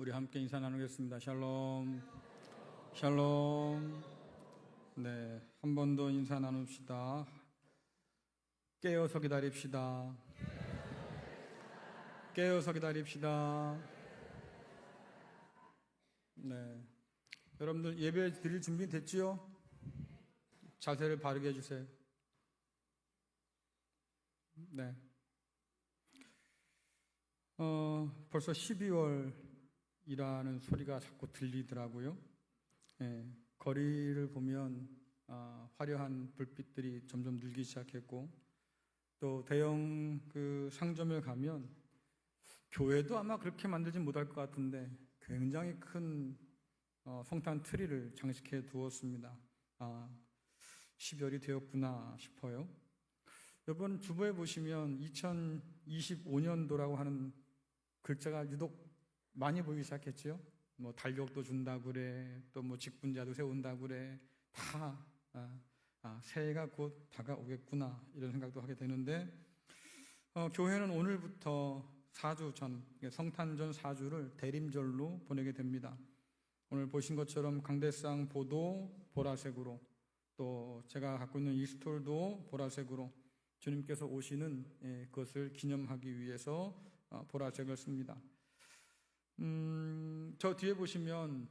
우리 함께 인사 나누겠습니다. 샬롬, 샬롬. 네, 한 번 더 인사 나눕시다. 깨어서 기다립시다. 깨어서 기다립시다. 네, 여러분들 예배 드릴 준비 됐지요? 자세를 바르게 해주세요. 네. 벌써 12월이라는 소리가 자꾸 들리더라고요. 거리를 보면 화려한 불빛들이 점점 늘기 시작했고, 또 대형 그 상점을 가면 교회도 아마 그렇게 만들지 못할 것 같은데 굉장히 큰 성탄 트리를 장식해 두었습니다. 12월이 되었구나 싶어요. 이번 주보에 보시면 2025년도라고 하는 글자가 유독 많이 보이기 시작했죠. 뭐 달력도 준다고 그래, 또 뭐 직분자도 세운다고 그래. 다 새해가 곧 다가오겠구나 이런 생각도 하게 되는데, 교회는 오늘부터 4주 전, 성탄 전 4주를 대림절로 보내게 됩니다. 오늘 보신 것처럼 강대상 보도 보라색으로, 또 제가 갖고 있는 이 스톨도 보라색으로 주님께서 오시는 그것을 기념하기 위해서 보라색을 씁니다. 저 뒤에 보시면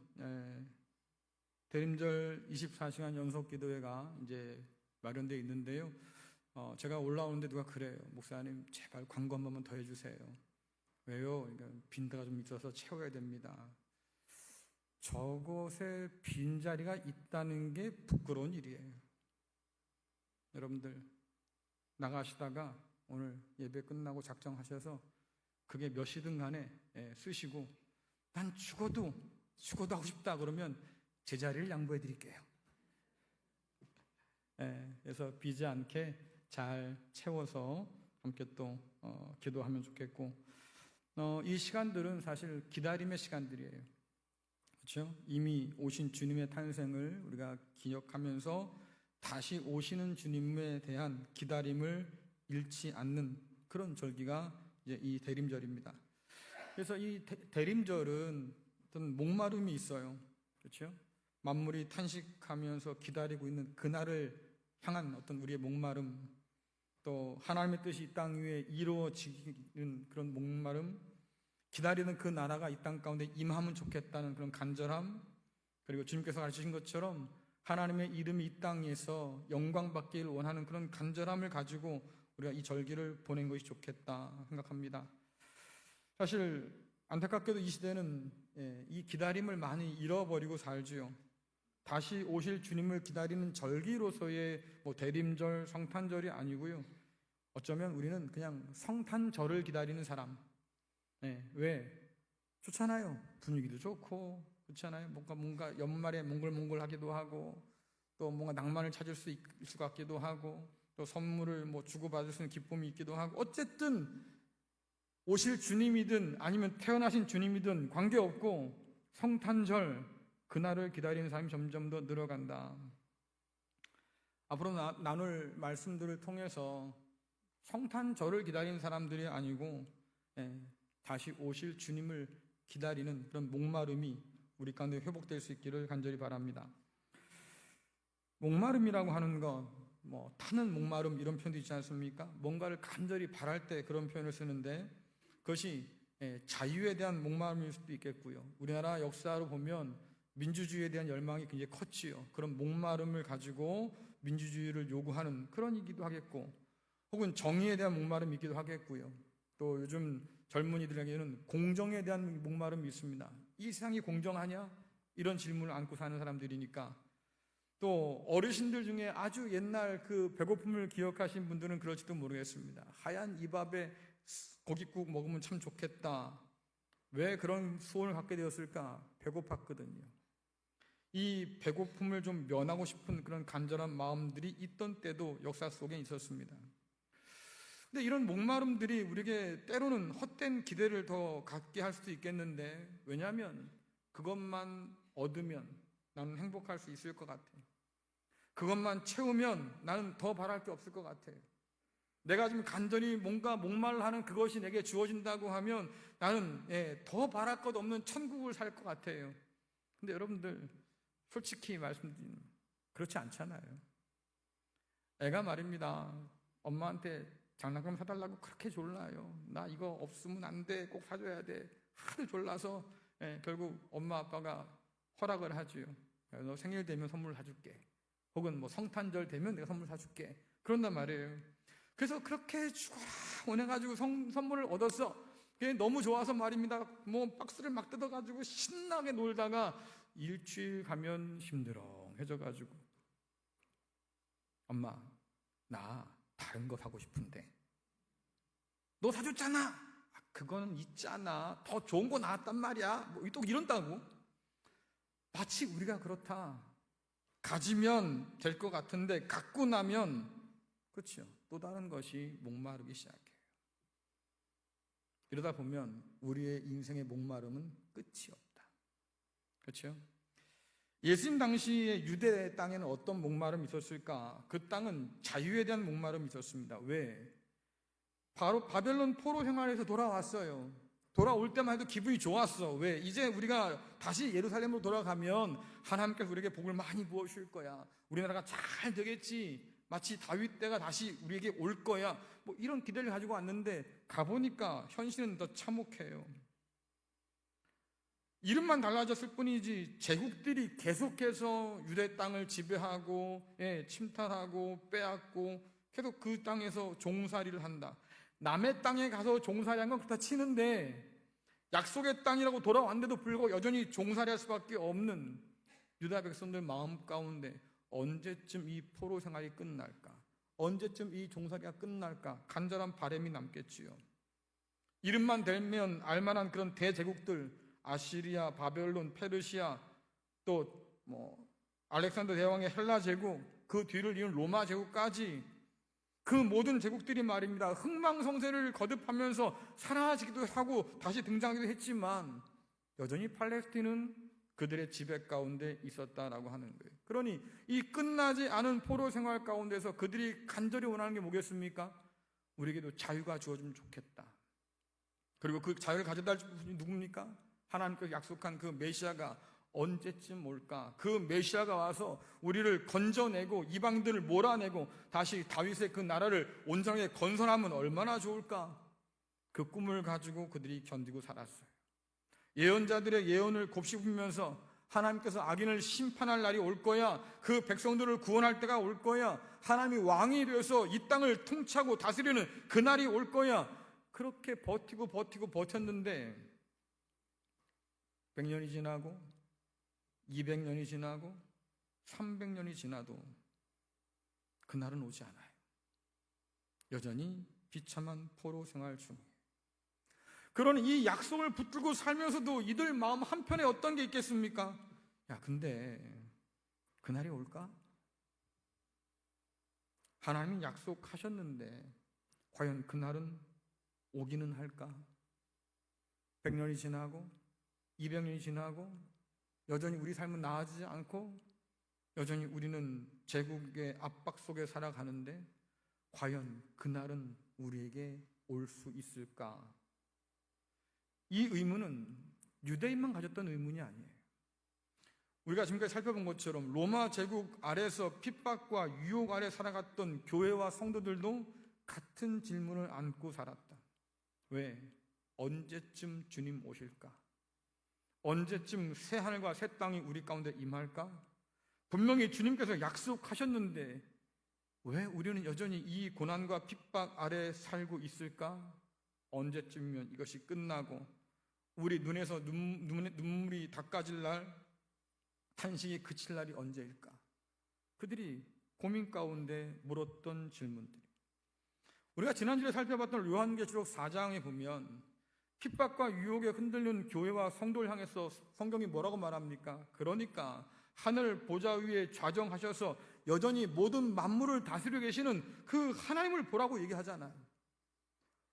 대림절 24시간 연속 기도회가 이제 마련되어 있는데요. 제가 올라오는데 누가 그래요. 목사님 제발 광고 한 번만 더 해주세요. 왜요? 그러니까 빈대가 좀 있어서 채워야 됩니다. 저곳에 빈자리가 있다는 게 부끄러운 일이에요. 여러분들 나가시다가 오늘 예배 끝나고 작정하셔서 그게 몇 시든 간에 쓰시고, 난 죽어도 하고 싶다 그러면 제 자리를 양보해 드릴게요. 그래서 비지 않게 잘 채워서 함께 또 기도하면 좋겠고, 이 시간들은 사실 기다림의 시간들이에요. 그렇죠? 이미 오신 주님의 탄생을 우리가 기억하면서 다시 오시는 주님에 대한 기다림을 잃지 않는 그런 절기가 이제 이 대림절입니다. 그래서 이 대림절은 어떤 목마름이 있어요. 그렇죠? 만물이 탄식하면서 기다리고 있는 그날을 향한 어떤 우리의 목마름, 또 하나님의 뜻이 이 땅 위에 이루어지는 그런 목마름, 기다리는 그 나라가 이 땅 가운데 임하면 좋겠다는 그런 간절함, 그리고 주님께서 가르치신 것처럼 하나님의 이름이 이 땅에서 영광받기를 원하는 그런 간절함을 가지고 우리가 이 절기를 보낸 것이 좋겠다 생각합니다. 사실 안타깝게도 이 시대는 이 기다림을 많이 잃어버리고 살지요. 다시 오실 주님을 기다리는 절기로서의 뭐 대림절, 성탄절이 아니고요. 어쩌면 우리는 그냥 성탄절을 기다리는 사람. 왜? 좋잖아요. 분위기도 좋고, 그렇잖아요. 뭔가 연말에 몽글몽글하기도 하고, 또 뭔가 낭만을 찾을 수 있을 것 같기도 하고, 또 선물을 뭐 주고받을 수 있는 기쁨이 있기도 하고, 어쨌든 오실 주님이든 아니면 태어나신 주님이든 관계없고 성탄절 그날을 기다리는 사람이 점점 더 늘어간다. 앞으로 나눌 말씀들을 통해서 성탄절을 기다리는 사람들이 아니고 다시 오실 주님을 기다리는 그런 목마름이 우리 가운데 회복될 수 있기를 간절히 바랍니다. 목마름이라고 하는 것, 뭐 타는 목마름 이런 표현도 있지 않습니까? 뭔가를 간절히 바랄 때 그런 표현을 쓰는데, 그것이 자유에 대한 목마름일 수도 있겠고요. 우리나라 역사로 보면 민주주의에 대한 열망이 굉장히 컸지요. 그런 목마름을 가지고 민주주의를 요구하는 그런 이기도 하겠고, 혹은 정의에 대한 목마름이 있기도 하겠고요. 또 요즘 젊은이들에게는 공정에 대한 목마름이 있습니다. 이 세상이 공정하냐? 이런 질문을 안고 사는 사람들이니까. 또 어르신들 중에 아주 옛날 그 배고픔을 기억하신 분들은 그럴지도 모르겠습니다. 하얀 이밥에 고깃국 먹으면 참 좋겠다. 왜 그런 소원을 갖게 되었을까? 배고팠거든요. 이 배고픔을 좀 면하고 싶은 그런 간절한 마음들이 있던 때도 역사 속에 있었습니다. 근데 이런 목마름들이 우리에게 때로는 헛된 기대를 더 갖게 할 수도 있겠는데, 왜냐하면 그것만 얻으면 나는 행복할 수 있을 것 같아요. 그것만 채우면 나는 더 바랄 게 없을 것 같아요. 내가 지금 간절히 뭔가 목말라하는 그것이 내게 주어진다고 하면 나는 더 바랄 것 없는 천국을 살 것 같아요. 근데 여러분들 솔직히 말씀드리면 그렇지 않잖아요. 애가 말입니다. 엄마한테 장난감 사달라고 그렇게 졸라요. 나 이거 없으면 안 돼. 꼭 사줘야 돼. 하도 졸라서 결국 엄마 아빠가 허락을 하지요. 너 생일 되면 선물 사줄게. 혹은 뭐 성탄절 되면 내가 선물 사줄게. 그런단 말이에요. 그래서 그렇게 죽어라 원해가지고 선물을 얻었어. 그게 너무 좋아서 말입니다. 뭐 박스를 막 뜯어가지고 신나게 놀다가 일주일 가면 힘들어해져가지고 엄마 나 다른 거 사고 싶은데 너 사줬잖아. 그거는 있잖아. 더 좋은 거 나왔단 말이야. 뭐 또 이런다고. 마치 우리가 그렇다. 가지면 될 것 같은데 갖고 나면 그렇죠. 또 다른 것이 목마르기 시작해요. 이러다 보면 우리의 인생의 목마름은 끝이 없다. 그렇죠? 예수님 당시에 유대 땅에는 어떤 목마름이 있었을까? 그 땅은 자유에 대한 목마름이 있었습니다. 왜? 바로 바벨론 포로 생활에서 돌아왔어요. 돌아올 때만 해도 기분이 좋았어. 왜? 이제 우리가 다시 예루살렘으로 돌아가면 하나님께서 우리에게 복을 많이 부어주실 거야. 우리나라가 잘 되겠지. 마치 다윗 때가 다시 우리에게 올 거야. 뭐 이런 기대를 가지고 왔는데 가보니까 현실은 더 참혹해요. 이름만 달라졌을 뿐이지 제국들이 계속해서 유대 땅을 지배하고 침탈하고 빼앗고 계속 그 땅에서 종살이를 한다. 남의 땅에 가서 종살이한 건 그렇다 치는데 약속의 땅이라고 돌아왔는데도 불구하고 여전히 종살이할 수밖에 없는 유다 백성들 마음 가운데 언제쯤 이 포로 생활이 끝날까? 언제쯤 이 종살이가 끝날까? 간절한 바람이 남겠지요. 이름만 대면 알만한 그런 대제국들 아시리아, 바벨론, 페르시아 또 알렉산더 대왕의 헬라 제국 그 뒤를 이은 로마 제국까지 그 모든 제국들이 말입니다. 흥망성쇠를 거듭하면서 사라지기도 하고 다시 등장하기도 했지만 여전히 팔레스틴은 그들의 지배 가운데 있었다라고 하는 거예요. 그러니 이 끝나지 않은 포로 생활 가운데서 그들이 간절히 원하는 게 뭐겠습니까? 우리에게도 자유가 주어지면 좋겠다. 그리고 그 자유를 가져다 줄 분이 누굽니까? 하나님께서 약속한 그 메시아가 언제쯤 올까? 그 메시아가 와서 우리를 건져내고 이방들을 몰아내고 다시 다윗의 그 나라를 온전하게 건설하면 얼마나 좋을까? 그 꿈을 가지고 그들이 견디고 살았어요. 예언자들의 예언을 곱씹으면서 하나님께서 악인을 심판할 날이 올 거야. 그 백성들을 구원할 때가 올 거야. 하나님이 왕이 되어서 이 땅을 통치하고 다스리는 그 날이 올 거야. 그렇게 버티고 버텼는데 100년이 지나고 200년이 지나고 300년이 지나도 그날은 오지 않아요. 여전히 비참한 포로 생활 중이에요. 그러니 이 약속을 붙들고 살면서도 이들 마음 한편에 어떤 게 있겠습니까? 야, 근데 그날이 올까? 하나님이 약속하셨는데 과연 그날은 오기는 할까? 100년이 지나고 200년이 지나고 여전히 우리 삶은 나아지지 않고 여전히 우리는 제국의 압박 속에 살아가는데 과연 그날은 우리에게 올 수 있을까? 이 의문은 유대인만 가졌던 의문이 아니에요. 우리가 지금까지 살펴본 것처럼 로마 제국 아래서 핍박과 유혹 아래 살아갔던 교회와 성도들도 같은 질문을 안고 살았다. 왜? 언제쯤 주님 오실까? 언제쯤 새 하늘과 새 땅이 우리 가운데 임할까? 분명히 주님께서 약속하셨는데 왜 우리는 여전히 이 고난과 핍박 아래 살고 있을까? 언제쯤이면 이것이 끝나고 우리 눈에서 눈물이 닦아질 날, 탄식이 그칠 날이 언제일까? 그들이 고민 가운데 물었던 질문들이. 우리가 지난주에 살펴봤던 요한계시록 4장에 보면 핍박과 유혹에 흔들린 교회와 성도를 향해서 성경이 뭐라고 말합니까? 그러니까 하늘 보좌 위에 좌정하셔서 여전히 모든 만물을 다스리고 계시는 그 하나님을 보라고 얘기하잖아요.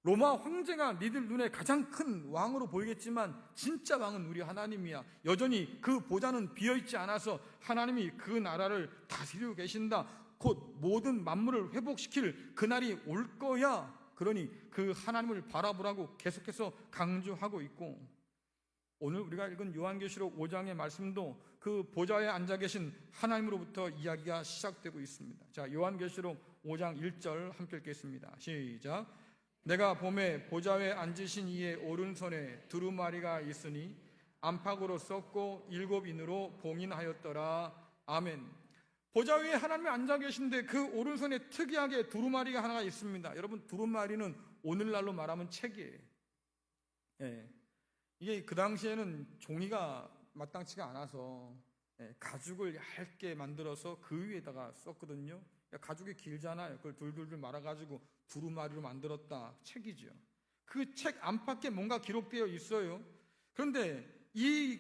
로마 황제가 니들 눈에 가장 큰 왕으로 보이겠지만 진짜 왕은 우리 하나님이야. 여전히 그 보좌는 비어있지 않아서 하나님이 그 나라를 다스리고 계신다. 곧 모든 만물을 회복시킬 그날이 올 거야. 그러니 그 하나님을 바라보라고 계속해서 강조하고 있고, 오늘 우리가 읽은 요한계시록 5장의 말씀도 그 보좌에 앉아 계신 하나님으로부터 이야기가 시작되고 있습니다. 자, 요한계시록 5장 1절 함께 읽겠습니다. 시작. 내가 봄에 보좌에 앉으신 이의 오른손에 두루마리가 있으니 안팎으로 썼고 7인으로 봉인하였더라. 아멘. 보좌 위에 하나님이 앉아 계신데 그 오른손에 특이하게 두루마리가 하나가 있습니다. 여러분, 두루마리는 오늘날로 말하면 책이에요. 예. 이게 그 당시에는 종이가 마땅치가 않아서 가죽을 얇게 만들어서 그 위에다가 썼거든요. 가죽이 길잖아요. 그걸 둘둘둘 말아가지고 두루마리로 만들었다. 책이죠. 그 책 안팎에 뭔가 기록되어 있어요. 그런데 이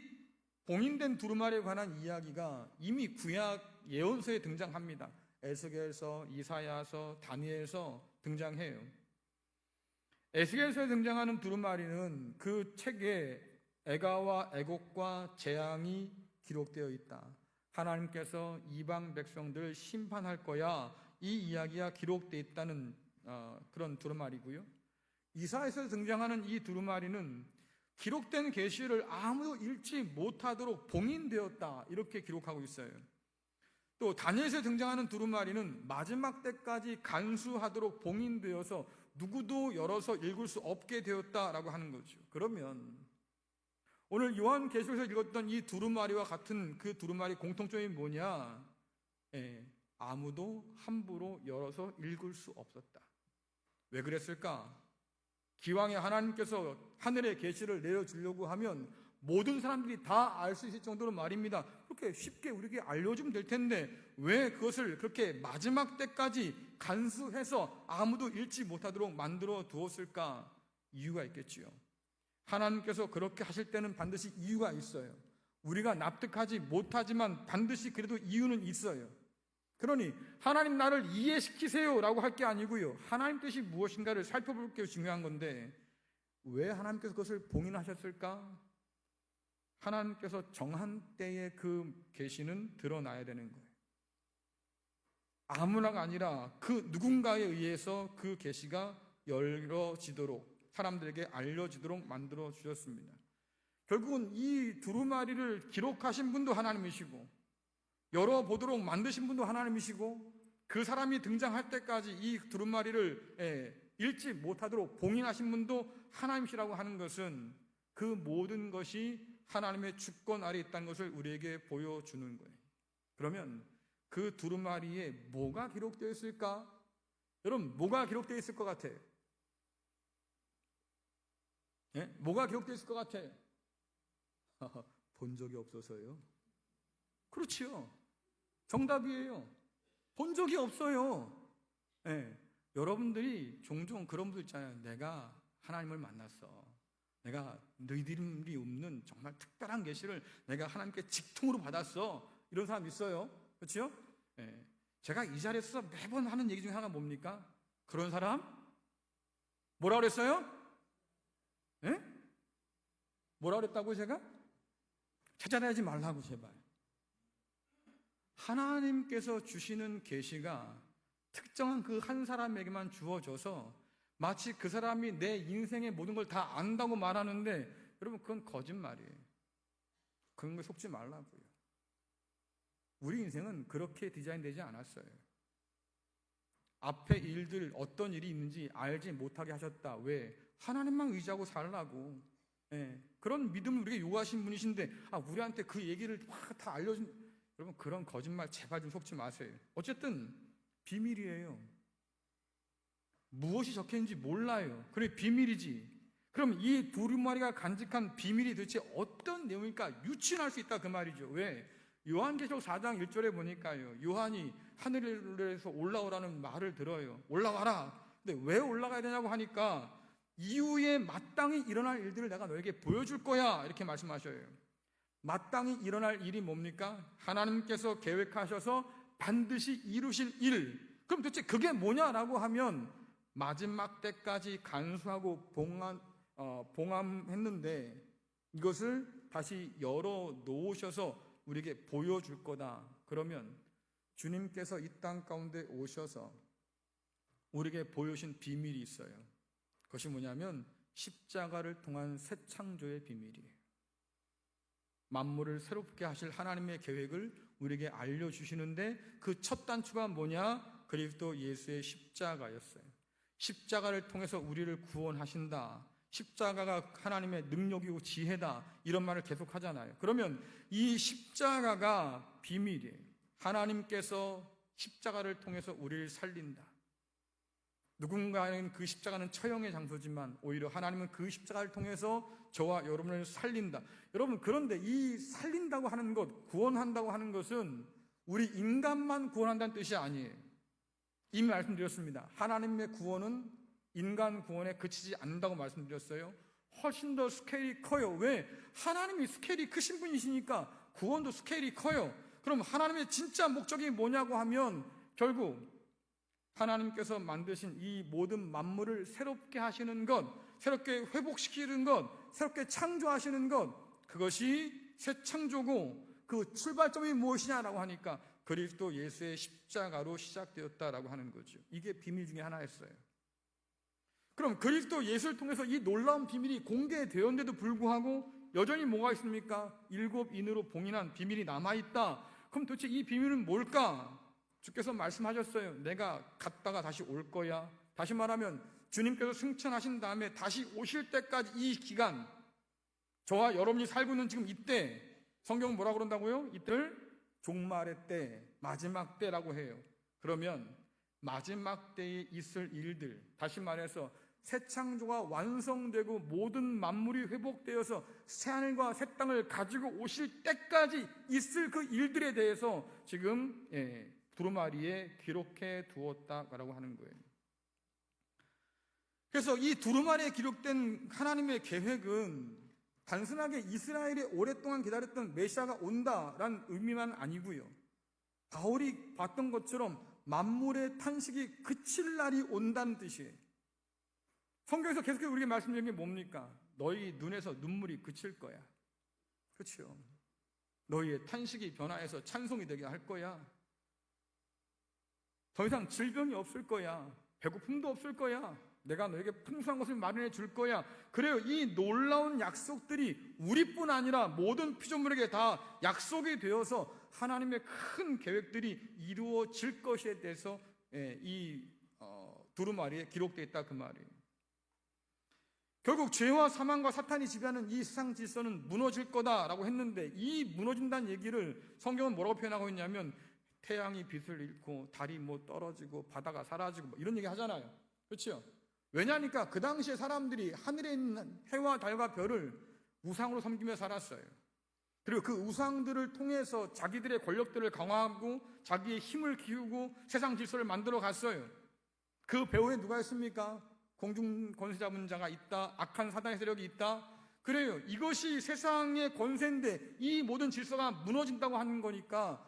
봉인된 두루마리에 관한 이야기가 이미 구약 예언서에 등장합니다. 에스겔서, 이사야서, 다니엘서 등장해요. 에스겔서에 등장하는 두루마리는 그 책에 애가와 애곡과 재앙이 기록되어 있다. 하나님께서 이방 백성들을 심판할 거야. 이 이야기가 기록되어 있다는 그런 두루마리고요. 이사야서에 등장하는 이 두루마리는 기록된 계시를 아무도 읽지 못하도록 봉인되었다. 이렇게 기록하고 있어요. 또 다니엘서에 등장하는 두루마리는 마지막 때까지 간수하도록 봉인되어서 누구도 열어서 읽을 수 없게 되었다라고 하는 거죠. 그러면 오늘 요한계시록에서 읽었던 이 두루마리와 같은 그 두루마리 공통점이 뭐냐? 아무도 함부로 열어서 읽을 수 없었다. 왜 그랬을까? 기왕에 하나님께서 하늘의 계시를 내려주려고 하면 모든 사람들이 다 알 수 있을 정도로 말입니다. 그렇게 쉽게 우리에게 알려주면 될 텐데 왜 그것을 그렇게 마지막 때까지 간수해서 아무도 읽지 못하도록 만들어 두었을까? 이유가 있겠지요. 하나님께서 그렇게 하실 때는 반드시 이유가 있어요. 우리가 납득하지 못하지만 반드시 그래도 이유는 있어요. 그러니 하나님 나를 이해시키세요 라고 할 게 아니고요, 하나님 뜻이 무엇인가를 살펴볼 게 중요한 건데 왜 하나님께서 그것을 봉인하셨을까? 하나님께서 정한 때에 그 계시는 드러나야 되는 거예요. 아무나가 아니라 그 누군가에 의해서 그 계시가 열려지도록, 사람들에게 알려지도록 만들어 주셨습니다. 결국은 이 두루마리를 기록하신 분도 하나님이시고 열어보도록 만드신 분도 하나님이시고 그 사람이 등장할 때까지 이 두루마리를 읽지 못하도록 봉인하신 분도 하나님이시라고 하는 것은 그 모든 것이 하나님의 주권 아래 있다는 것을 우리에게 보여주는 거예요. 그러면 그 두루마리에 뭐가 기록되어 있을까? 여러분, 뭐가 기록되어 있을 것 같아요? 뭐가 기록되어 있을 것 같아요? 본 적이 없어서요. 그렇지요. 정답이에요. 본 적이 없어요. 여러분들이 종종 그런 분들 있잖아요. 내가 하나님을 만났어. 내가 너희들이 없는 정말 특별한 계시를 내가 하나님께 직통으로 받았어. 이런 사람 있어요. 그렇죠? 제가 이 자리에서 매번 하는 얘기 중에 하나가 뭡니까? 그런 사람? 뭐라 그랬어요? 뭐라 그랬다고요, 제가? 찾아내지 말라고, 제발. 하나님께서 주시는 계시가 특정한 그 한 사람에게만 주어져서 마치 그 사람이 내 인생의 모든 걸 다 안다고 말하는데, 여러분, 그건 거짓말이에요. 그런 거에 속지 말라고요. 우리 인생은 그렇게 디자인되지 않았어요. 앞에 일들, 어떤 일이 있는지 알지 못하게 하셨다. 왜? 하나님만 의지하고 살라고. 그런 믿음을 우리에게 요구하신 분이신데 우리한테 그 얘기를 막 다 알려준, 여러분, 그런 거짓말 제발 좀 속지 마세요. 어쨌든 비밀이에요. 무엇이 적혀있는지 몰라요. 그래, 비밀이지. 그럼 이 두루마리가 간직한 비밀이 도대체 어떤 내용일까? 유추할 수 있다 그 말이죠. 왜? 요한계시록 4장 1절에 보니까요, 요한이 하늘에서 올라오라는 말을 들어요. 올라와라. 근데 왜 올라가야 되냐고 하니까 이후에 마땅히 일어날 일들을 내가 너에게 보여줄 거야, 이렇게 말씀하셔요. 마땅히 일어날 일이 뭡니까? 하나님께서 계획하셔서 반드시 이루실 일. 그럼 도대체 그게 뭐냐라고 하면 마지막 때까지 간수하고 봉함했는데 이것을 다시 열어 놓으셔서 우리에게 보여줄 거다. 그러면 주님께서 이 땅 가운데 오셔서 우리에게 보여주신 비밀이 있어요. 그것이 뭐냐면 십자가를 통한 새 창조의 비밀이에요. 만물을 새롭게 하실 하나님의 계획을 우리에게 알려주시는데 그 첫 단추가 뭐냐? 그리스도 예수의 십자가였어요. 십자가를 통해서 우리를 구원하신다. 십자가가 하나님의 능력이고 지혜다. 이런 말을 계속 하잖아요. 그러면 이 십자가가 비밀이에요. 하나님께서 십자가를 통해서 우리를 살린다. 누군가는 그 십자가는 처형의 장소지만 오히려 하나님은 그 십자가를 통해서 저와 여러분을 살린다. 여러분, 그런데 이 살린다고 하는 것, 구원한다고 하는 것은 우리 인간만 구원한다는 뜻이 아니에요. 이미 말씀드렸습니다. 하나님의 구원은 인간 구원에 그치지 않는다고 말씀드렸어요. 훨씬 더 스케일이 커요. 왜? 하나님이 스케일이 크신 분이시니까 구원도 스케일이 커요. 그럼 하나님의 진짜 목적이 뭐냐고 하면 결국 하나님께서 만드신 이 모든 만물을 새롭게 하시는 것, 새롭게 회복시키는 것, 새롭게 창조하시는 것, 그것이 새 창조고 그 출발점이 무엇이냐라고 하니까 그리스도 예수의 십자가로 시작되었다라고 하는 거죠. 이게 비밀 중에 하나였어요. 그럼 그리스도 예수를 통해서 이 놀라운 비밀이 공개되었는데도 불구하고 여전히 뭐가 있습니까? 7인으로 봉인한 비밀이 남아있다. 그럼 도대체 이 비밀은 뭘까? 주께서 말씀하셨어요. 내가 갔다가 다시 올 거야. 다시 말하면 주님께서 승천하신 다음에 다시 오실 때까지 이 기간, 저와 여러분이 살고 있는 지금 이때, 성경은 뭐라고 그런다고요? 이때를 종말의 때, 마지막 때라고 해요. 그러면 마지막 때에 있을 일들, 다시 말해서 새 창조가 완성되고 모든 만물이 회복되어서 새하늘과 새 땅을 가지고 오실 때까지 있을 그 일들에 대해서 지금 두루마리에 기록해 두었다라고 하는 거예요. 그래서 이 두루마리에 기록된 하나님의 계획은 단순하게 이스라엘이 오랫동안 기다렸던 메시아가 온다라는 의미만 아니고요. 바울이 봤던 것처럼 만물의 탄식이 그칠 날이 온다는 뜻이에요. 성경에서 계속해서 우리에게 말씀드리는 게 뭡니까? 너희 눈에서 눈물이 그칠 거야. 그렇죠? 너희의 탄식이 변화해서 찬송이 되게 할 거야. 더 이상 질병이 없을 거야. 배고픔도 없을 거야. 내가 너에게 풍성한 것을 마련해 줄 거야. 그래요. 이 놀라운 약속들이 우리뿐 아니라 모든 피조물에게 다 약속이 되어서 하나님의 큰 계획들이 이루어질 것에 대해서 이 두루마리에 기록되어 있다 그 말이에요. 결국 죄와 사망과 사탄이 지배하는 이 세상 질서는 무너질 거다라고 했는데 이 무너진다는 얘기를 성경은 뭐라고 표현하고 있냐면 태양이 빛을 잃고 달이 떨어지고 바다가 사라지고 이런 얘기 하잖아요. 그렇죠? 왜냐하니까 그 당시에 사람들이 하늘에 있는 해와 달과 별을 우상으로 섬기며 살았어요. 그리고 그 우상들을 통해서 자기들의 권력들을 강화하고 자기의 힘을 키우고 세상 질서를 만들어 갔어요. 그 배후에 누가 있습니까? 공중 권세 잡은 자가 있다. 악한 사단의 세력이 있다. 그래요. 이것이 세상의 권세인데 이 모든 질서가 무너진다고 하는 거니까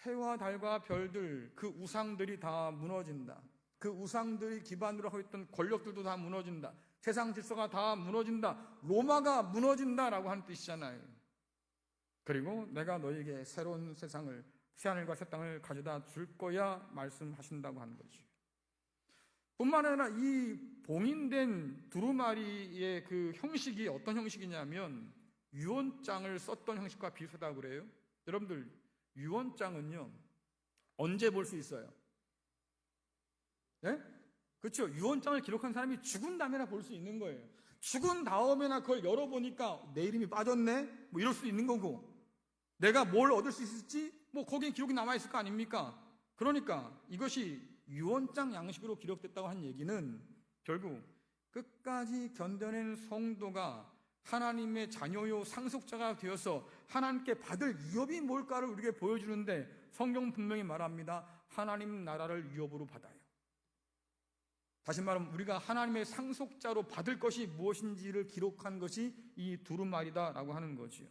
해와 달과 별들, 그 우상들이 다 무너진다. 그 우상들이 기반으로 하고 있던 권력들도 다 무너진다. 세상 질서가 다 무너진다. 로마가 무너진다라고 하는 뜻이잖아요. 그리고 내가 너에게 새로운 세상을, 새하늘과 새 땅을 가져다 줄 거야 말씀하신다고 하는 거죠. 뿐만 아니라 이 봉인된 두루마리의 그 형식이 어떤 형식이냐면 유언장을 썼던 형식과 비슷하다고 그래요. 여러분들 유언장은요 언제 볼 수 있어요? 네? 그렇죠. 유언장을 기록한 사람이 죽은 다음에나 볼 수 있는 거예요. 죽은 다음에나 그걸 열어보니까 내 이름이 빠졌네? 이럴 수 있는 거고 내가 뭘 얻을 수 있을지 거기에 기록이 남아있을 거 아닙니까? 그러니까 이것이 유언장 양식으로 기록됐다고 한 얘기는 결국 끝까지 견뎌낸 성도가 하나님의 자녀요 상속자가 되어서 하나님께 받을 위협이 뭘까를 우리에게 보여주는데 성경은 분명히 말합니다. 하나님 나라를 위협으로 받아요. 다시 말하면 우리가 하나님의 상속자로 받을 것이 무엇인지를 기록한 것이 이 두루마리다라고 하는 거지요.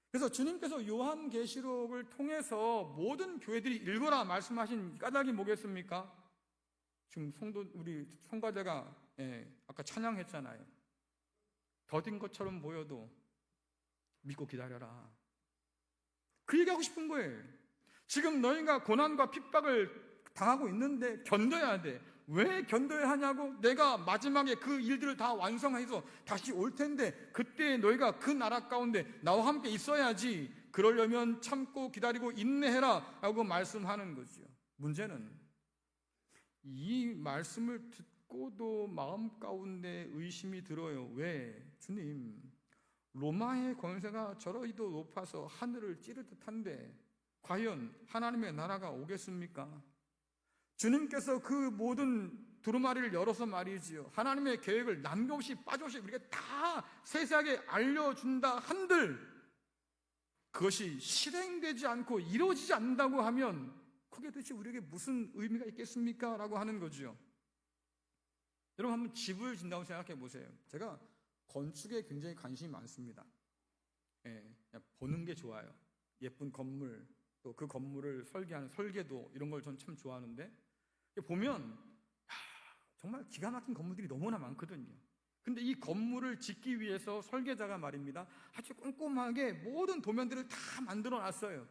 그래서 주님께서 요한계시록을 통해서 모든 교회들이 읽어라 말씀하신 까닭이 뭐겠습니까? 지금 우리 성가대가 아까 찬양했잖아요. 더딘 것처럼 보여도 믿고 기다려라. 그 얘기하고 싶은 거예요. 지금 너희가 고난과 핍박을 당하고 있는데 견뎌야 돼. 왜 견뎌야 하냐고? 내가 마지막에 그 일들을 다 완성해서 다시 올 텐데 그때 너희가 그 나라 가운데 나와 함께 있어야지. 그러려면 참고 기다리고 인내해라 라고 말씀하는 거죠. 문제는 이 말씀을 듣고도 마음 가운데 의심이 들어요. 왜? 주님, 로마의 권세가 저러이도 높아서 하늘을 찌를 듯한데 과연 하나님의 나라가 오겠습니까? 주님께서 그 모든 두루마리를 열어서 말이지요, 하나님의 계획을 남김없이 빠짐없이 우리에게 다 세세하게 알려준다 한들 그것이 실행되지 않고 이루어지지 않는다고 하면 그게 도대체 우리에게 무슨 의미가 있겠습니까? 라고 하는 거죠. 여러분 한번 집을 진다고 생각해 보세요. 제가 건축에 굉장히 관심이 많습니다. 예, 그냥 보는 게 좋아요. 예쁜 건물, 또 그 건물을 설계하는 설계도 이런 걸 전 참 좋아하는데 보면 정말 기가 막힌 건물들이 너무나 많거든요. 근데 이 건물을 짓기 위해서 설계자가 말입니다, 아주 꼼꼼하게 모든 도면들을 다 만들어 놨어요.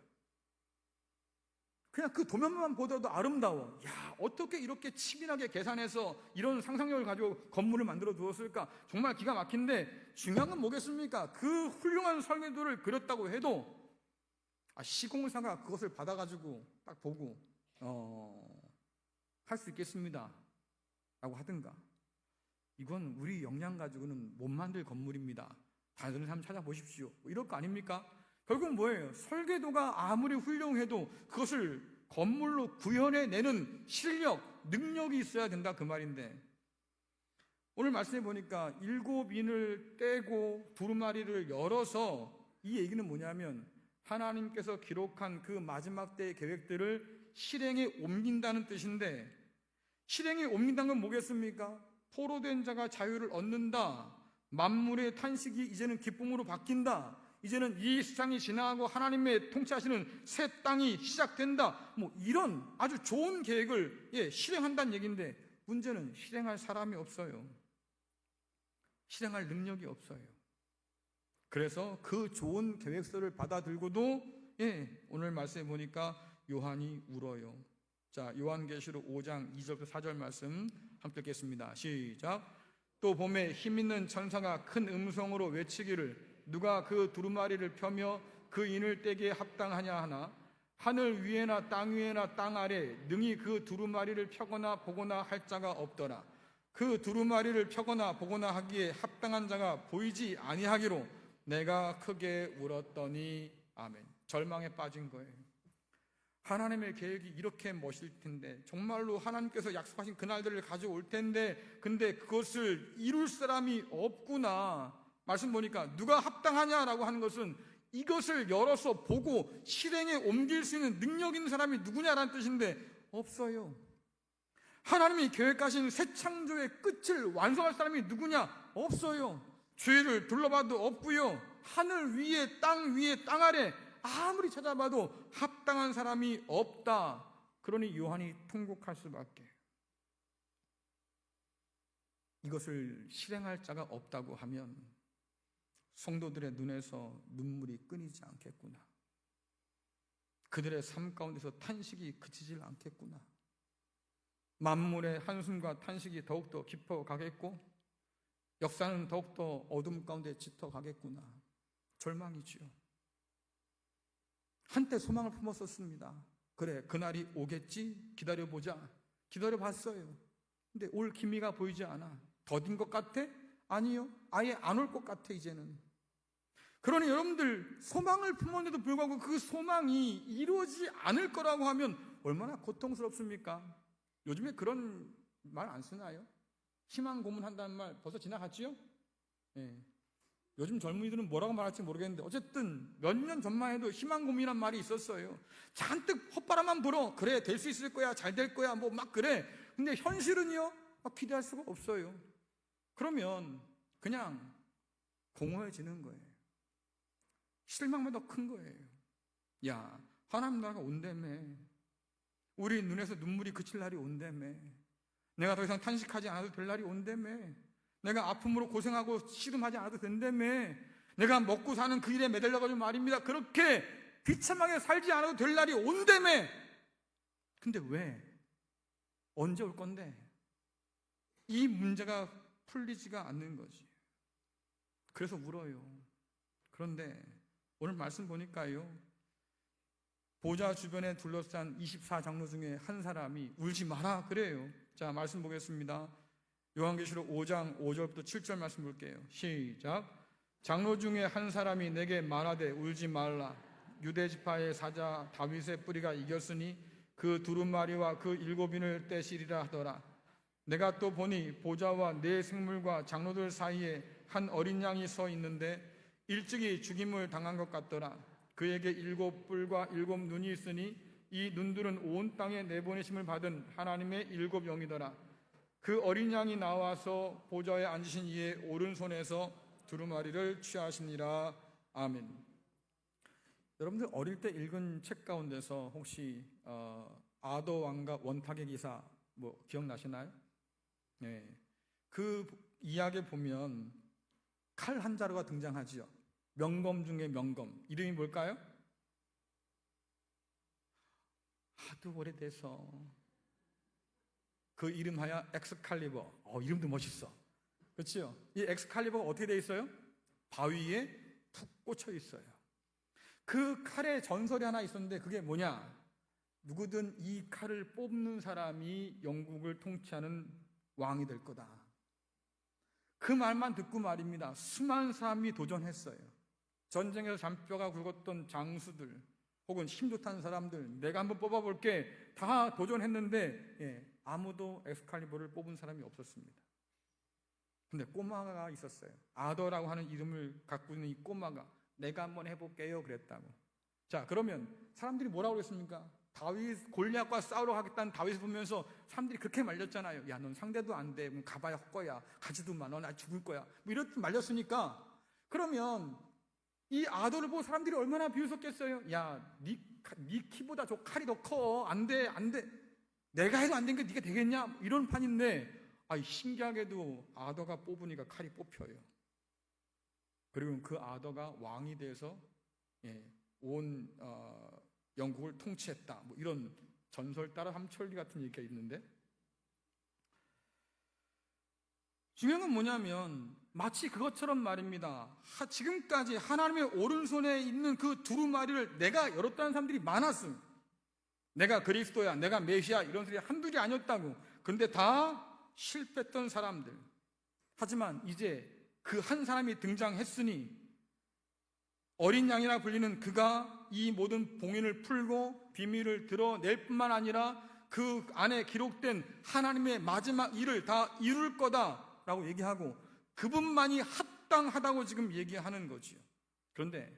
그냥 그 도면만 보더라도 아름다워. 야, 어떻게 이렇게 치밀하게 계산해서 이런 상상력을 가지고 건물을 만들어 두었을까? 정말 기가 막힌데 중요한 건 뭐겠습니까? 그 훌륭한 설계도를 그렸다고 해도 시공사가 그것을 받아가지고 딱 보고 할 수 있겠습니다 라고 하든가, 이건 우리 역량 가지고는 못 만들 건물입니다, 다른 사람 찾아보십시오, 이럴 거 아닙니까? 결국은 뭐예요? 설계도가 아무리 훌륭해도 그것을 건물로 구현해내는 실력, 능력이 있어야 된다 그 말인데, 오늘 말씀해 보니까 7인을 떼고 두루마리를 열어서 이 얘기는 뭐냐면 하나님께서 기록한 그 마지막 때의 계획들을 실행에 옮긴다는 뜻인데, 실행에 옮긴다는 건 뭐겠습니까? 포로된 자가 자유를 얻는다, 만물의 탄식이 이제는 기쁨으로 바뀐다, 이제는 이 세상이 지나가고 하나님의 통치하시는 새 땅이 시작된다, 뭐 이런 아주 좋은 계획을 실행한다는 얘기인데, 문제는 실행할 사람이 없어요. 실행할 능력이 없어요. 그래서 그 좋은 계획서를 받아들고도 오늘 말씀해 보니까 요한이 울어요. 자, 요한계시록 5장 2절부터 4절 말씀 함께 읽겠습니다. 시작. 또 봄에 힘있는 천사가 큰 음성으로 외치기를 누가 그 두루마리를 펴며 그 인을 떼기에 합당하냐 하나, 하늘 위에나 땅 위에나 땅 아래 능히 그 두루마리를 펴거나 보거나 할 자가 없더라. 그 두루마리를 펴거나 보거나 하기에 합당한 자가 보이지 아니하기로 내가 크게 울었더니. 아멘. 절망에 빠진 거예요. 하나님의 계획이 이렇게 멋일 텐데, 정말로 하나님께서 약속하신 그날들을 가져올 텐데, 근데 그것을 이룰 사람이 없구나. 말씀 보니까 누가 합당하냐라고 하는 것은 이것을 열어서 보고 실행에 옮길 수 있는 능력 있는 사람이 누구냐라는 뜻인데 없어요. 하나님이 계획하신 새 창조의 끝을 완성할 사람이 누구냐? 없어요. 주위를 둘러봐도 없고요, 하늘 위에 땅 아래 아무리 찾아봐도 합당한 사람이 없다. 그러니 요한이 통곡할 수밖에. 이것을 실행할 자가 없다고 하면 성도들의 눈에서 눈물이 끊이지 않겠구나. 그들의 삶 가운데서 탄식이 그치질 않겠구나. 만물의 한숨과 탄식이 더욱더 깊어가겠고 역사는 더욱더 어둠 가운데 짙어가겠구나. 절망이지요. 한때 소망을 품었었습니다. 그래, 그날이 오겠지, 기다려보자. 기다려봤어요. 근데 올 기미가 보이지 않아. 더딘 것 같아? 아니요, 아예 안 올 것 같아 이제는. 그러니 여러분들, 소망을 품었는데도 불구하고 그 소망이 이루어지지 않을 거라고 하면 얼마나 고통스럽습니까? 요즘에 그런 말 안 쓰나요? 희망 고문한다는 말 벌써 지나갔지요? 요즘 젊은이들은 뭐라고 말할지 모르겠는데 어쨌든 몇 년 전만 해도 희망 고문이란 말이 있었어요. 잔뜩 헛바람만 불어. 그래, 될 수 있을 거야, 잘 될 거야, 뭐 막 그래. 근데 현실은요, 기대할 수가 없어요. 그러면 그냥 공허해지는 거예요. 실망만 더 큰 거예요. 야, 하나님 나라가 온다며. 우리 눈에서 눈물이 그칠 날이 온다며. 내가 더 이상 탄식하지 않아도 될 날이 온다며. 내가 아픔으로 고생하고 씨름하지 않아도 된다며. 내가 먹고 사는 그 일에 매달려가지고 말입니다, 그렇게 비참하게 살지 않아도 될 날이 온다며. 근데 왜? 언제 올 건데? 이 문제가 풀리지가 않는 거지. 그래서 울어요. 그런데 오늘 말씀 보니까요, 보좌 주변에 둘러싼 24장로 중에 한 사람이 울지 마라 그래요. 자, 말씀 보겠습니다. 요한계시록 5장 5절부터 7절 말씀 볼게요. 시작. 장로 중에 한 사람이 내게 말하되 울지 말라. 유대 지파의 사자 다윗의 뿌리가 이겼으니 그 두루마리와 그 7인을 떼시리라 하더라. 내가 또 보니 보좌와 네 생물과 장로들 사이에 한 어린 양이 서 있는데 일찍이 죽임을 당한 것 같더라. 그에게 7뿔과 7눈이 있으니 이 눈들은 온 땅에 내보내심을 받은 하나님의 7영이더라. 그 어린 양이 나와서 보좌에 앉으신 이의 오른손에서 두루마리를 취하시니라. 아멘. 여러분들 어릴 때 읽은 책 가운데서 혹시 아더 왕과 원탁의 기사 뭐 기억나시나요? 네. 그 이야기에 보면 칼 한 자루가 등장하지요. 명검 중에 명검. 이름이 뭘까요? 하도 오래돼서 그 이름하여 엑스칼리버. 이름도 멋있어. 그렇죠? 이 엑스칼리버가 어떻게 돼 있어요? 바위에 푹 꽂혀 있어요. 그 칼의 전설이 하나 있었는데 그게 뭐냐? 누구든 이 칼을 뽑는 사람이 영국을 통치하는 왕이 될 거다. 그 말만 듣고 말입니다. 수많은 사람이 도전했어요. 전쟁에서 잔뼈가 굵었던 장수들 혹은 힘 좋다는 사람들, 내가 한번 뽑아볼게 다 도전했는데 아무도 엑스칼리버를 뽑은 사람이 없었습니다. 근데 꼬마가 있었어요. 아더라고 하는 이름을 갖고 있는 이 꼬마가 내가 한번 해볼게요 그랬다고. 자, 그러면 사람들이 뭐라고 그랬습니까? 다윗 골리앗과 싸우러 가겠다는 다윗을 보면서 사람들이 그렇게 말렸잖아요. 야, 넌 상대도 안 돼. 가봐야 헛거야. 가지도 마. 넌 죽을 거야. 뭐 이렇게 말렸으니까, 그러면 이 아더를 보고 사람들이 얼마나 비웃었겠어요. 야, 네 키보다 저 칼이 더 커. 안 돼, 안 돼. 내가 해도 안 되니까 네가 되겠냐? 이런 판인데, 신기하게도 아더가 뽑으니까 칼이 뽑혀요. 그리고 그 아더가 왕이 돼서 온 영국을 통치했다. 뭐 이런 전설 따라 함철리 같은 얘기가 있는데, 중요한 건 뭐냐면 마치 그것처럼 말입니다. 지금까지 하나님의 오른손에 있는 그 두루마리를 내가 열었다는 사람들이 많았어요. 내가 그리스도야, 내가 메시아, 이런 소리 한둘이 아니었다고. 근데 다 실패했던 사람들. 하지만 이제 그 한 사람이 등장했으니 어린 양이라 불리는 그가 이 모든 봉인을 풀고 비밀을 드러낼 뿐만 아니라 그 안에 기록된 하나님의 마지막 일을 다 이룰 거다라고 얘기하고, 그분만이 합당하다고 지금 얘기하는 거지요. 그런데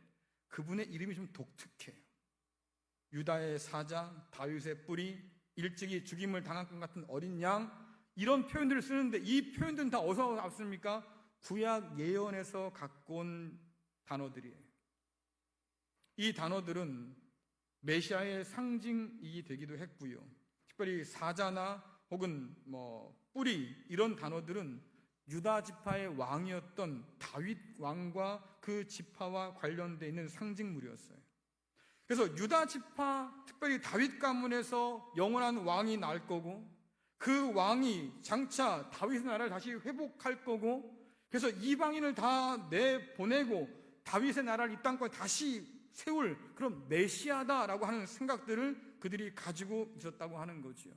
그분의 이름이 좀 독특해요. 유다의 사자, 다윗의 뿌리, 일찍이 죽임을 당한 것 같은 어린 양, 이런 표현들을 쓰는데 이 표현들은 다 어디서 왔습니까? 구약 예언에서 갖고 온 단어들이에요. 이 단어들은 메시아의 상징이 되기도 했고요. 특별히 사자나 혹은 뿌리, 이런 단어들은 유다 지파의 왕이었던 다윗 왕과 그 지파와 관련되어 있는 상징물이었어요. 그래서 유다 지파, 특별히 다윗 가문에서 영원한 왕이 날 거고, 그 왕이 장차 다윗의 나라를 다시 회복할 거고, 그래서 이방인을 다 내보내고 다윗의 나라를 이 땅까지 다시 세울 그런 메시아다라고 하는 생각들을 그들이 가지고 있었다고 하는 거지요.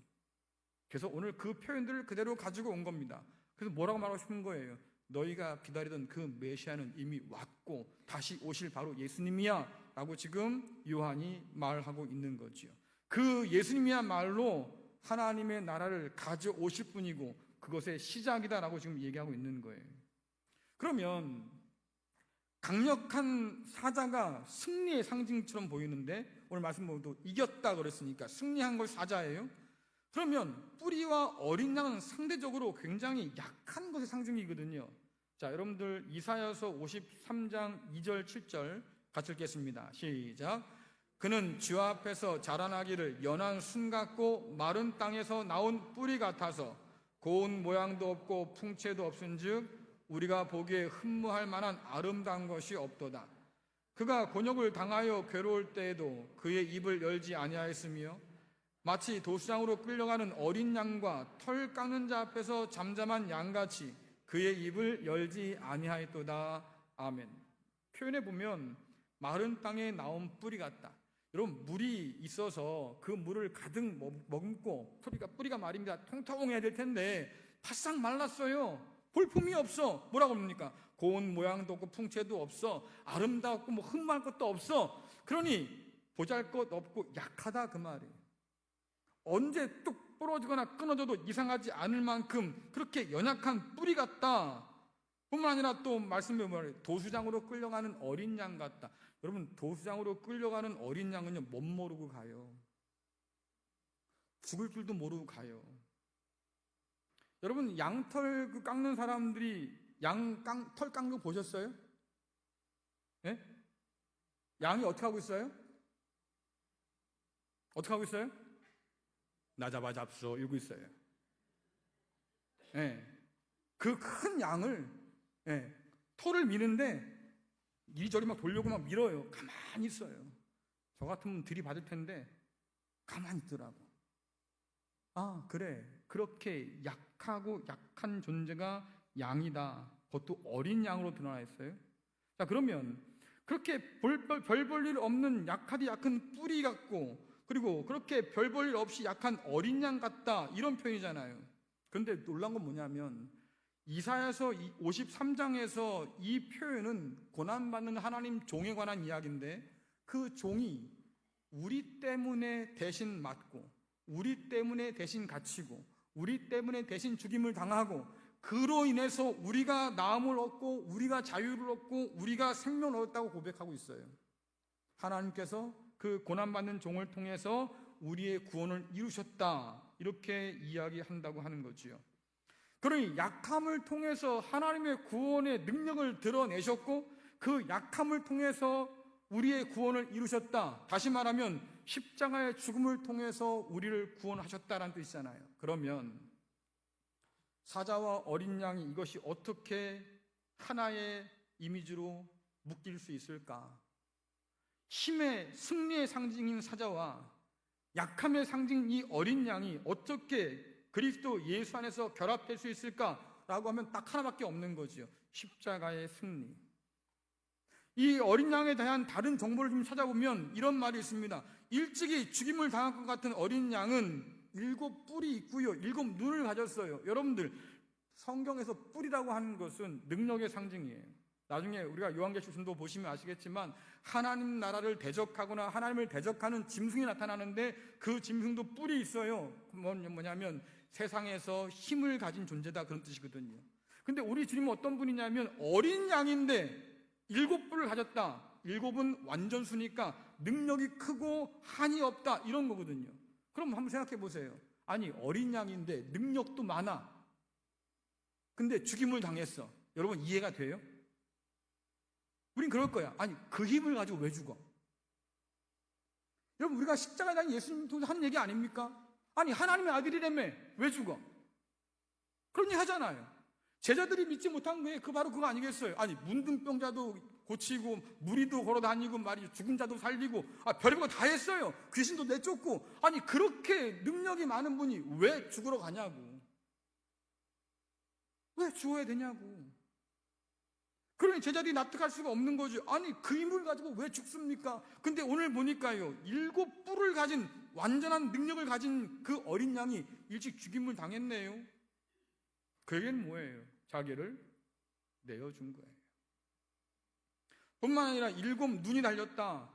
그래서 오늘 그 표현들을 그대로 가지고 온 겁니다. 그래서 뭐라고 말하고 싶은 거예요? 너희가 기다리던 그 메시아는 이미 왔고 다시 오실 바로 예수님이야 라고 지금 요한이 말하고 있는 거지요. 그 예수님이야말로 하나님의 나라를 가져오실 분이고 그것의 시작이다라고 지금 얘기하고 있는 거예요. 그러면 강력한 사자가 승리의 상징처럼 보이는데, 오늘 말씀 보면 이겼다 그랬으니까 승리한 걸 사자예요. 그러면 뿌리와 어린 양은 상대적으로 굉장히 약한 것의 상징이거든요. 자, 여러분들 이사야서 53장 2절 7절 같이 읽겠습니다. 시작. 그는 주 앞에서 자라나기를 연한 순 같고 마른 땅에서 나온 뿌리 같아서 고운 모양도 없고 풍채도 없은즉 우리가 보기에 흠모할 만한 아름다운 것이 없도다. 그가 곤욕을 당하여 괴로울 때에도 그의 입을 열지 아니하였으며 마치 도수장으로 끌려가는 어린 양과 털 깎는 자 앞에서 잠잠한 양같이 그의 입을 열지 아니하였도다. 아멘. 표현해 보면 마른 땅에 나온 뿌리 같다. 여러분, 물이 있어서 그 물을 가득 머금고 뿌리가 말입니다. 통통해야 될 텐데 바싹 말랐어요. 볼품이 없어. 뭐라고 합니까? 고운 모양도 없고 풍채도 없어. 아름답고 뭐 흠말 것도 없어. 그러니 보잘것 없고 약하다 그 말이에요. 언제 뚝 부러지거나 끊어져도 이상하지 않을 만큼 그렇게 연약한 뿌리 같다. 뿐만 아니라 또 말씀해 보면 도수장으로 끌려가는 어린 양 같다. 여러분, 도수장으로 끌려가는 어린 양은요, 못 모르고 가요. 죽을 줄도 모르고 가요. 여러분, 양털 깎는 사람들이 털 깎는 거 보셨어요? 예? 양이 어떻게 하고 있어요? 어떻게 하고 있어요? 나 잡아 잡소 이러고 있어요. 예. 그 큰 양을, 예, 털을 미는데 이리저리 막 돌려고 막 밀어요. 가만히 있어요. 저 같으면 들이받을 텐데 가만히 있더라고. 아, 그래. 그렇게 약하고 약한 존재가 양이다. 그것도 어린 양으로 드러나 있어요. 자, 그러면 그렇게 별 볼 일 없는 약하디 약한 뿌리 같고, 그리고 그렇게 별 볼 일 없이 약한 어린 양 같다, 이런 표현이잖아요. 그런데 놀란 건 뭐냐면 이사야서 53장에서 이 표현은 고난받는 하나님 종에 관한 이야기인데, 그 종이 우리 때문에 대신 맞고, 우리 때문에 대신 갇히고, 우리 때문에 대신 죽임을 당하고, 그로 인해서 우리가 나음을 얻고 우리가 자유를 얻고 우리가 생명을 얻었다고 고백하고 있어요. 하나님께서 그 고난받는 종을 통해서 우리의 구원을 이루셨다, 이렇게 이야기한다고 하는 거지요. 그러니 약함을 통해서 하나님의 구원의 능력을 드러내셨고, 그 약함을 통해서 우리의 구원을 이루셨다. 다시 말하면 십자가의 죽음을 통해서 우리를 구원하셨다라는 뜻이잖아요. 그러면 사자와 어린 양이 이것이 어떻게 하나의 이미지로 묶일 수 있을까? 힘의 승리의 상징인 사자와 약함의 상징인 이 어린 양이 어떻게 그리스도 예수 안에서 결합될 수 있을까라고 하면 딱 하나밖에 없는 거지요. 십자가의 승리. 이 어린 양에 대한 다른 정보를 좀 찾아보면 이런 말이 있습니다. 일찍이 죽임을 당할 것 같은 어린 양은 7 뿔이 있고요, 7 눈을 가졌어요. 여러분들, 성경에서 뿔이라고 하는 것은 능력의 상징이에요. 나중에 우리가 요한계시록도 보시면 아시겠지만 하나님 나라를 대적하거나 하나님을 대적하는 짐승이 나타나는데 그 짐승도 뿔이 있어요. 뭐냐면 세상에서 힘을 가진 존재다, 그런 뜻이거든요. 근데 우리 주님은 어떤 분이냐면 어린 양인데 7 뿔을 가졌다. 7은 완전수니까 능력이 크고 한이 없다, 이런 거거든요. 그럼 한번 생각해 보세요. 아니, 어린 양인데 능력도 많아. 근데 죽임을 당했어. 여러분, 이해가 돼요? 우린 그럴 거야. 아니, 그 힘을 가지고 왜 죽어? 여러분, 우리가 십자가에 달린 예수님 통해서 하는 얘기 아닙니까? 아니, 하나님의 아들이라며 왜 죽어? 그런 얘기 하잖아요. 제자들이 믿지 못한 게 바로 그거 아니겠어요? 아니, 문둥병자도 고치고 무리도 걸어다니고 말이죠, 죽은 자도 살리고 별의별 거 다 했어요. 귀신도 내쫓고. 아니, 그렇게 능력이 많은 분이 왜 죽으러 가냐고. 왜 죽어야 되냐고. 그러니 제자들이 납득할 수가 없는 거죠. 아니, 그 힘을 가지고 왜 죽습니까? 근데 오늘 보니까요, 7 뿔을 가진 완전한 능력을 가진 그 어린 양이 일찍 죽임을 당했네요. 그에겐 뭐예요? 자기를 내어준 거예요. 뿐만 아니라 7 눈이 달렸다.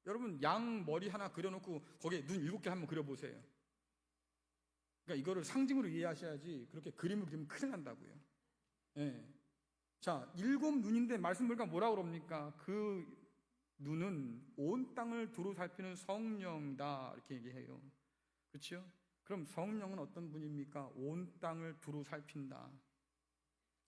여러분, 양 머리 하나 그려놓고 거기에 눈 7개 한번 그려보세요. 그러니까 이거를 상징으로 이해하셔야지 그렇게 그림을 그리면 큰일 난다고요. 예. 자, 7 눈인데 말씀 보니까 뭐라고 그럽니까? 그 눈은 온 땅을 두루 살피는 성령이다, 이렇게 얘기해요. 그렇죠? 그럼 성령은 어떤 분입니까? 온 땅을 두루 살핀다.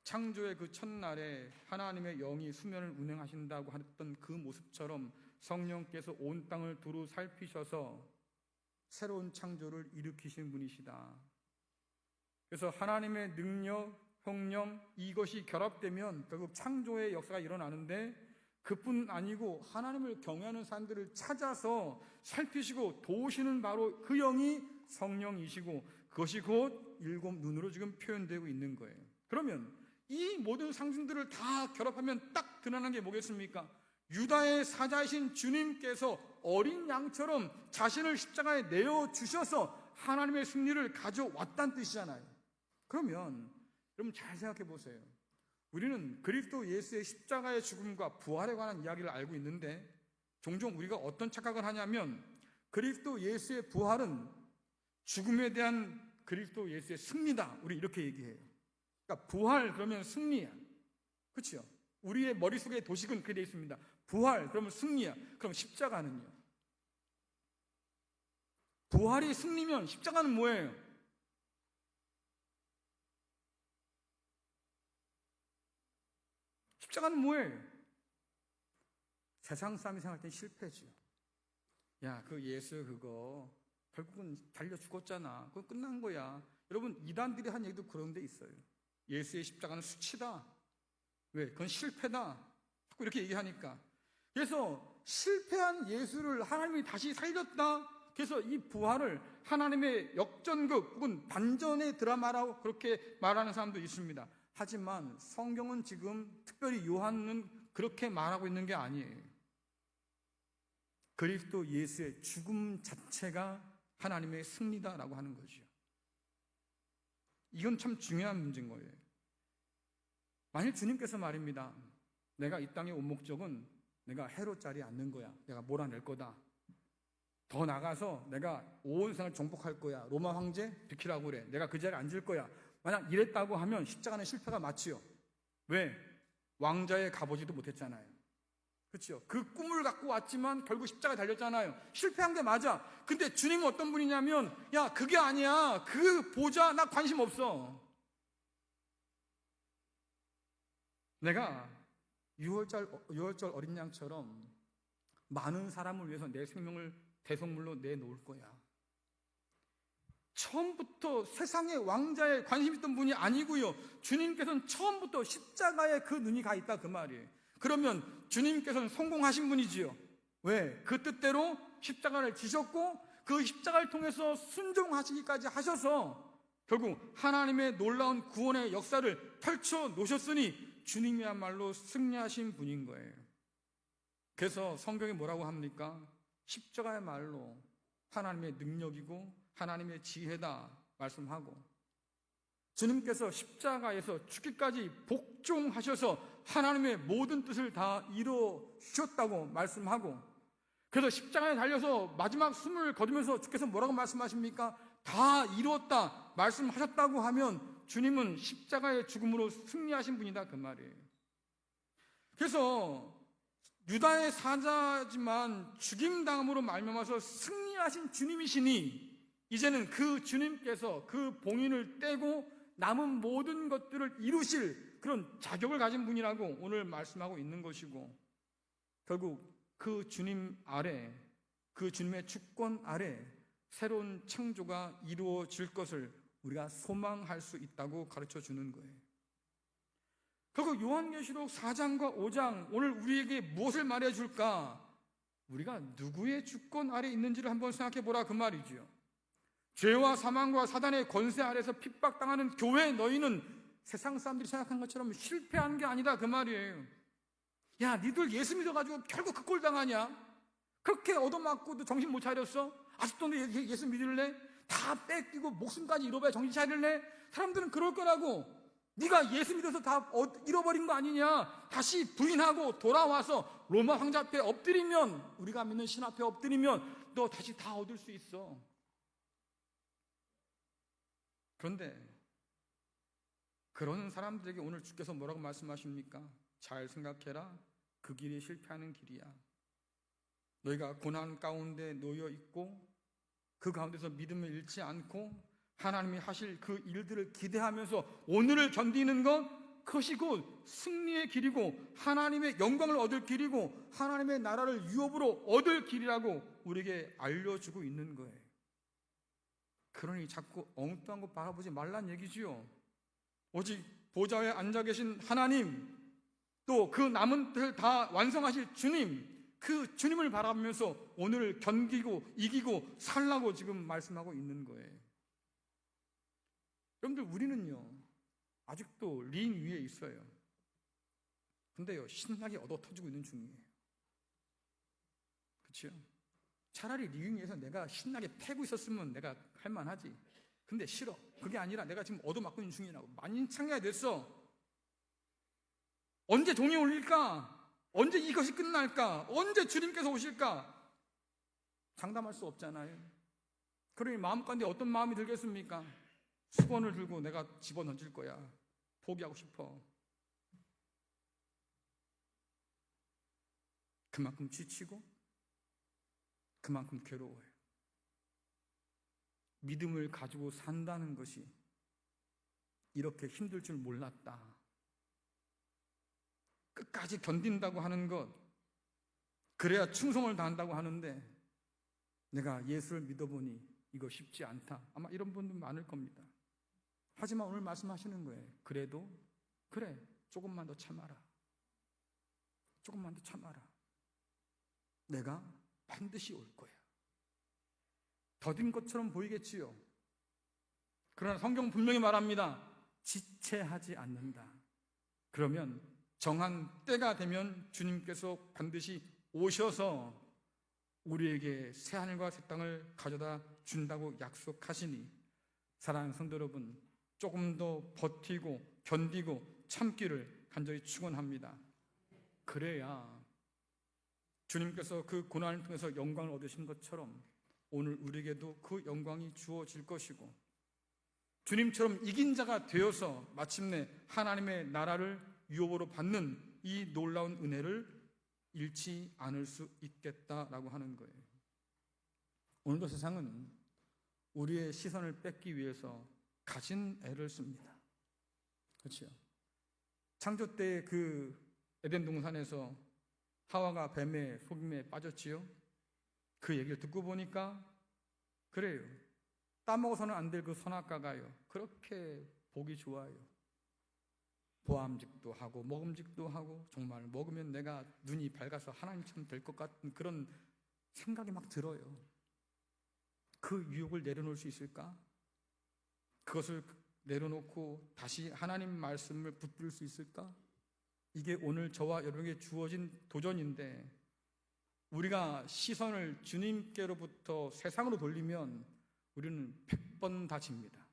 창조의 그 첫날에 하나님의 영이 수면을 운행하신다고 했던 그 모습처럼 성령께서 온 땅을 두루 살피셔서 새로운 창조를 일으키신 분이시다. 그래서 하나님의 능력, 성령, 이것이 결합되면 결국 창조의 역사가 일어나는데, 그뿐 아니고 하나님을 경외하는 사람들을 찾아서 살피시고 도우시는 바로 그 영이 성령이시고 그것이 곧 일곱 눈으로 지금 표현되고 있는 거예요. 그러면 이 모든 상징들을 다 결합하면 딱 드러나는 게 뭐겠습니까? 유다의 사자이신 주님께서 어린 양처럼 자신을 십자가에 내어주셔서 하나님의 승리를 가져왔다는 뜻이잖아요. 그러면 여러분 잘 생각해 보세요. 우리는 그리스도 예수의 십자가의 죽음과 부활에 관한 이야기를 알고 있는데 종종 우리가 어떤 착각을 하냐면 그리스도 예수의 부활은 죽음에 대한 그리스도 예수의 승리다. 우리 이렇게 얘기해요. 그러니까 부활 그러면 승리야. 그렇죠? 우리의 머릿속에 도식은 그렇게 되어 있습니다. 부활 그러면 승리야. 그럼 십자가는요? 부활이 승리면 십자가는 뭐예요? 십자가는 뭐예요? 세상 사람이 생각할 땐 실패죠. 야, 그 예수 그거 결국은 달려 죽었잖아. 그거 끝난 거야. 여러분 이단들이 한 얘기도 그런 데 있어요. 예수의 십자가는 수치다. 왜? 그건 실패다. 자꾸 이렇게 얘기하니까. 그래서 실패한 예수를 하나님이 다시 살렸다. 그래서 이 부활을 하나님의 역전극 혹은 반전의 드라마라고 그렇게 말하는 사람도 있습니다. 하지만 성경은 지금 특별히 요한은 그렇게 말하고 있는 게 아니에요. 그리스도 예수의 죽음 자체가 하나님의 승리다라고 하는 거죠. 이건 참 중요한 문제인 거예요. 만일 주님께서 말입니다. 내가 이 땅에 온 목적은 내가 해로 자리 않는 거야. 내가 몰아낼 거다. 더 나가서 내가 온 세상을 정복할 거야. 로마 황제 비키라고 그래. 내가 그 자리에 앉을 거야. 만약 이랬다고 하면 십자가는 실패가 맞지요. 왜? 왕자에 가보지도 못했잖아요. 그렇죠? 그 꿈을 갖고 왔지만 결국 십자가에 달렸잖아요. 실패한 게 맞아. 근데 주님은 어떤 분이냐면 야 그게 아니야. 그 보자 나 관심 없어. 내가 6월절 어린 양처럼 많은 사람을 위해서 내 생명을 대성물로 내놓을 거야. 처음부터 세상의 왕자에 관심 있던 분이 아니고요. 주님께서는 처음부터 십자가에 그 눈이 가 있다 그 말이에요. 그러면 주님께서는 성공하신 분이지요. 왜? 그 뜻대로 십자가를 지셨고 그 십자가를 통해서 순종하시기까지 하셔서 결국 하나님의 놀라운 구원의 역사를 펼쳐 놓으셨으니 주님이야말로 승리하신 분인 거예요. 그래서 성경이 뭐라고 합니까? 십자가야말로 하나님의 능력이고 하나님의 지혜다 말씀하고 주님께서 십자가에서 죽기까지 복종하셔서 하나님의 모든 뜻을 다 이루어 주셨다고 말씀하고 그래서 십자가에 달려서 마지막 숨을 거두면서 주께서 뭐라고 말씀하십니까? 다 이루었다 말씀하셨다고 하면 주님은 십자가의 죽음으로 승리하신 분이다 그 말이에요. 그래서 유다의 사자지만 죽임당함으로 말미암아서 승리하신 주님이시니 이제는 그 주님께서 그 봉인을 떼고 남은 모든 것들을 이루실 그런 자격을 가진 분이라고 오늘 말씀하고 있는 것이고 결국 그 주님 아래 그 주님의 주권 아래 새로운 창조가 이루어질 것을 우리가 소망할 수 있다고 가르쳐 주는 거예요. 결국 요한계시록 4장과 5장 오늘 우리에게 무엇을 말해줄까? 우리가 누구의 주권 아래 있는지를 한번 생각해 보라 그 말이죠. 죄와 사망과 사단의 권세 아래서 핍박당하는 교회 너희는 세상 사람들이 생각한 것처럼 실패한 게 아니다 그 말이에요. 야 니들 예수 믿어가지고 결국 그 꼴 당하냐? 그렇게 얻어맞고도 정신 못 차렸어? 아직도 예수 믿을래? 다 뺏기고 목숨까지 잃어봐야 정신 차릴래? 사람들은 그럴 거라고. 네가 예수 믿어서 다 잃어버린 거 아니냐? 다시 부인하고 돌아와서 로마 황제 앞에 엎드리면 우리가 믿는 신 앞에 엎드리면 너 다시 다 얻을 수 있어. 그런데 그런 사람들에게 오늘 주께서 뭐라고 말씀하십니까? 잘 생각해라. 그 길이 실패하는 길이야. 너희가 고난 가운데 놓여 있고 그 가운데서 믿음을 잃지 않고 하나님이 하실 그 일들을 기대하면서 오늘을 견디는 것 그것이 곧 승리의 길이고 하나님의 영광을 얻을 길이고 하나님의 나라를 유업으로 얻을 길이라고 우리에게 알려주고 있는 거예요. 그러니 자꾸 엉뚱한 거 바라보지 말란 얘기지요. 오직 보좌에 앉아 계신 하나님 또 그 남은 뜻을 다 완성하실 주님, 그 주님을 바라보면서 오늘을 견디고 이기고 살라고 지금 말씀하고 있는 거예요. 여러분들, 우리는요 아직도 링 위에 있어요. 근데요 신나게 얻어 터지고 있는 중이에요. 그렇죠? 차라리 링 위에서 내가 신나게 패고 있었으면 내가 할만하지. 근데 싫어. 그게 아니라 내가 지금 얻어맞고 있는 중이라고. 만인창이가 됐어. 언제 종이 울릴까? 언제 이것이 끝날까? 언제 주님께서 오실까? 장담할 수 없잖아요. 그러니 마음가운데 어떤 마음이 들겠습니까? 수건을 들고 내가 집어던질 거야. 포기하고 싶어. 그만큼 지치고 그만큼 괴로워요. 믿음을 가지고 산다는 것이 이렇게 힘들 줄 몰랐다. 끝까지 견딘다고 하는 것, 그래야 충성을 다한다고 하는데 내가 예수를 믿어보니 이거 쉽지 않다. 아마 이런 분들 많을 겁니다. 하지만 오늘 말씀하시는 거예요. 그래도 그래, 조금만 더 참아라. 조금만 더 참아라. 내가 반드시 올 거야. 더딘 것처럼 보이겠지요. 그러나 성경 분명히 말합니다. 지체하지 않는다. 그러면 정한 때가 되면 주님께서 반드시 오셔서 우리에게 새하늘과 새 땅을 가져다 준다고 약속하시니, 사랑하는 성도 여러분, 조금 더 버티고 견디고 참기를 간절히 축원합니다. 그래야 주님께서 그 고난을 통해서 영광을 얻으신 것처럼 오늘 우리에게도 그 영광이 주어질 것이고, 주님처럼 이긴 자가 되어서 마침내 하나님의 나라를 유업으로 받는 이 놀라운 은혜를 잃지 않을 수 있겠다라고 하는 거예요. 오늘도 세상은 우리의 시선을 뺏기 위해서 가진 애를 씁니다. 그렇죠? 창조 때의 그 에덴 동산에서 하와가 뱀의 속임에 빠졌지요. 그 얘기를 듣고 보니까 그래요. 따먹어서는 안 될 그 선악과가요, 그렇게 보기 좋아요. 보암직도 하고 먹음직도 하고, 정말 먹으면 내가 눈이 밝아서 하나님처럼 될 것 같은 그런 생각이 막 들어요. 그 유혹을 내려놓을 수 있을까? 그것을 내려놓고 다시 하나님 말씀을 붙들 수 있을까? 이게 오늘 저와 여러분에게 주어진 도전인데, 우리가 시선을 주님께로부터 세상으로 돌리면 우리는 100번 다 집니다.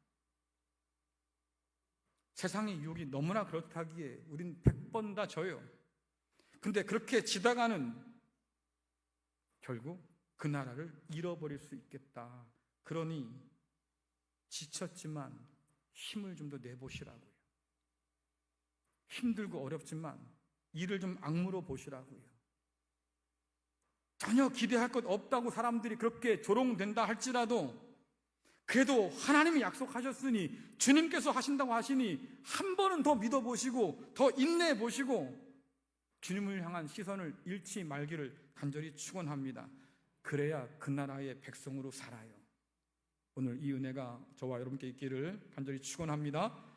세상의 유혹이 너무나 그렇다기에 우린 100번 다 져요. 근데 그렇게 지다가는 결국 그 나라를 잃어버릴 수 있겠다. 그러니 지쳤지만 힘을 좀 더 내보시라고요. 힘들고 어렵지만 이를 좀 악물어 보시라고요. 전혀 기대할 것 없다고 사람들이 그렇게 조롱된다 할지라도, 그래도 하나님이 약속하셨으니, 주님께서 하신다고 하시니 한 번은 더 믿어보시고 더 인내해보시고 주님을 향한 시선을 잃지 말기를 간절히 축원합니다. 그래야 그 나라의 백성으로 살아요. 오늘 이 은혜가 저와 여러분께 있기를 간절히 축원합니다.